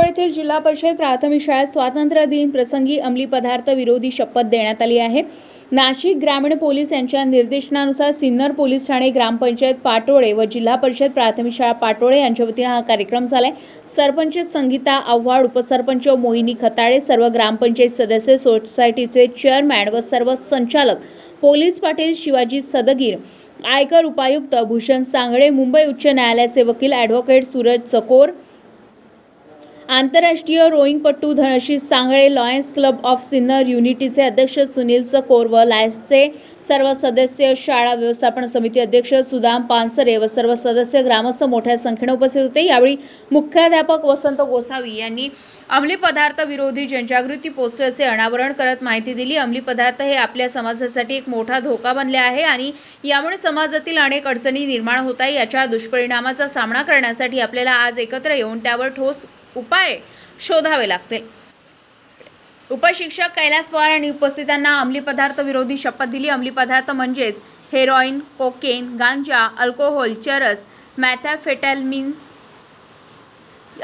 येथील जिल्हा परिषद प्राथमिक शाळेत स्वातंत्र्य दिन प्रसंगी अंमली पदार्थ विरोधी शपथ देण्यात आली आहे। नाशिक ग्रामीण पोलीस यांच्या निर्देशनानुसार सिन्नर पोलीस ठाणे, ग्रामपंचायत पाटोळे व जिल्हा परिषद प्राथमिक शाळा पाटोळे यांच्या वतीने हा कार्यक्रम झालाय। सरपंच संगीता आव्हाड, उपसरपंच मोहिनी खताळे, सर्व ग्रामपंचायत सदस्य, सोसायटीचे चेअरमॅन व सर्व संचालक, पोलीस पाटील शिवाजी सदगीर, आयकर उपायुक्त भूषण सांगळे, मुंबई उच्च न्यायालयाचे वकील ॲडव्होकेट सूरज चकोर, आंतरराष्ट्रीय रोईंगपटू Dhanashree Sangle, Lions Club of Sinnar युनिटीचे अध्यक्ष सुनील चकोर व लायन्सचे सर्व सदस्य, शाळा व्यवस्थापन समिती अध्यक्ष सुदाम पानसरे व सर्व सदस्य, ग्रामस्थ मोठ्या संख्येने उपस्थित होते। यावेळी मुख्याध्यापक वसंत गोसावी यांनी अंमली पदार्थ विरोधी जनजागृती पोस्टरचे अनावरण करत माहिती दिली। अंमली पदार्थ हे आपल्या समाजासाठी एक मोठा धोका बनले आहे आणि यामुळे समाजातील अनेक अडचणी निर्माण होत आहेत। याच्या दुष्परिणामाचा सामना करण्यासाठी आपल्याला आज एकत्र येऊन त्यावर ठोस उपाय शोधावे लागतील। उपशिक्षक कैलास पवार यांनी उपस्थितांना अंमली पदार्थ विरोधी शपथ दिली। अंमली पदार्थ म्हणजेच हेरोइन, कोकेन, गांजा, अल्कोहोल, चरस, मॅथॅम्फेटामिन्स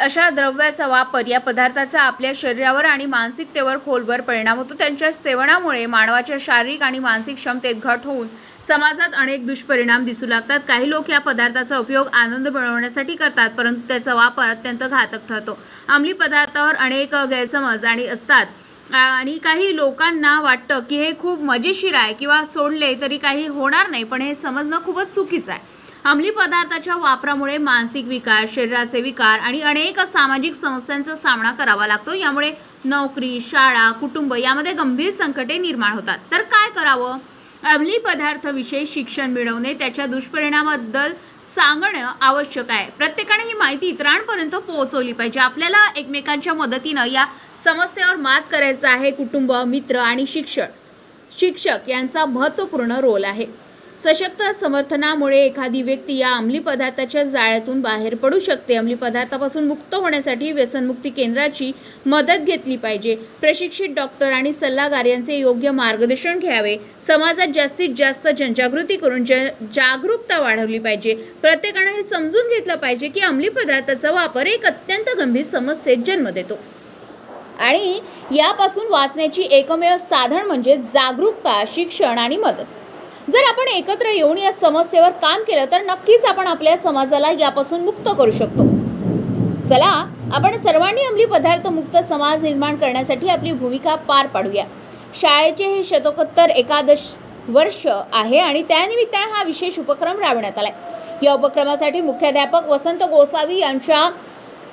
अशा द्रव्याचा वापर या पदार्थाचा आपल्या शरीरावर आणि मानसिकतेवर खोलवर परिणाम होतो। त्यांच्या सेवनामुळे मानवाच्या शारीरिक आणि मानसिक क्षमतेत घट होऊन समाजात अनेक दुष्परिणाम दिसू लागतात। काही लोक या पदार्थाचा उपयोग आनंद मिळवण्यासाठी करतात, परंतु त्याचा वापर अत्यंत घातक ठरतो। अंमली पदार्थावर अनेक गैरसमज असतात आणि काही लोकांना वाटतं की हे खूप मजेशीर आहे किंवा सोडले तरी काही होणार नाही, पण हे समजणं खूपच चुकीचं आहे। अंमली पदार्थाच्या वापरामुळे मानसिक विकार, शरीराचे विकार आणि अनेक सामाजिक समस्यांचा सामना करावा लागतो। यामुळे नोकरी, शाळा, कुटुंब यामध्ये गंभीर संकटे निर्माण होतात। तर काय करावं? अंमली पदार्थाविषयी शिक्षण मिळवणे, त्याच्या दुष्परिणामाबद्दल सांगणं आवश्यक आहे। प्रत्येकाने ही माहिती इतरांपर्यंत पोहोचवली पाहिजे। आपल्याला एकमेकांच्या मदतीने या समस्येवर मात करायचं आहे। कुटुंब, मित्र आणि शिक्षक यांचा महत्त्वपूर्ण रोल आहे। सशक्त समर्थनामुळे एखादी व्यक्ती या अंमली पदार्थाच्या जाळ्यातून बाहेर पडू शकते। अंमली पदार्थापासून मुक्त होण्यासाठी व्यसनमुक्ती केंद्राची मदत घेतली पाहिजे। प्रशिक्षित डॉक्टर आणि सल्लागार यांचे योग्य मार्गदर्शन घ्यावे। समाजात जास्तीत जास्त जनजागृती करून जागरूकता वाढवली पाहिजे। प्रत्येकाने हे समजून घेतलं पाहिजे की अंमली पदार्थाचा वापर एक अत्यंत गंभीर समस्येस जन्म देतो आणि यापासून वाचण्याची एकमेव साधन म्हणजे जागरूकता, शिक्षण आणि मदत। जर आपण एकत्र येऊन या समस्येवर काम केलं तर नक्कीच आपण आपल्या समाजाला यापासून मुक्त करू शकतो। चला आपण सर्वांनी अंमली पदार्थ मुक्त समाज निर्माण करण्यासाठी आपली भूमिका पार पाडूया। शाळेचे हे शतकोत्तर एकादश वर्ष आहे आणि त्यानिमित्ताने हा विशेष उपक्रम राबवण्यात आलाय। या उपक्रमासाठी मुख्याध्यापक वसंत गोसावी यांच्या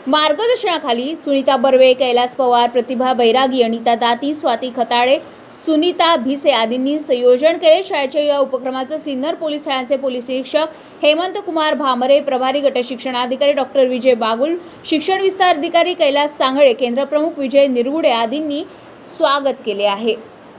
मार्गदर्शनाखाली सुनीता बर्वे, कैलास पवार, प्रतिभा बैरागी, अनिता दाती, स्वाती खताळे, सुनीता भिसे आदींनी संयोजन केले। शाळेच्या या उपक्रमाचं सिन्नर पोलीस ठाण्याचे पोलीस निरीक्षक हेमंत कुमार भामरे, प्रभारी गट शिक्षणाधिकारी डॉक्टर विजय बागुल, शिक्षण विस्तार अधिकारी कैलास सांगळे, केंद्रप्रमुख विजय निरगुडे आदींनी स्वागत केले आहे।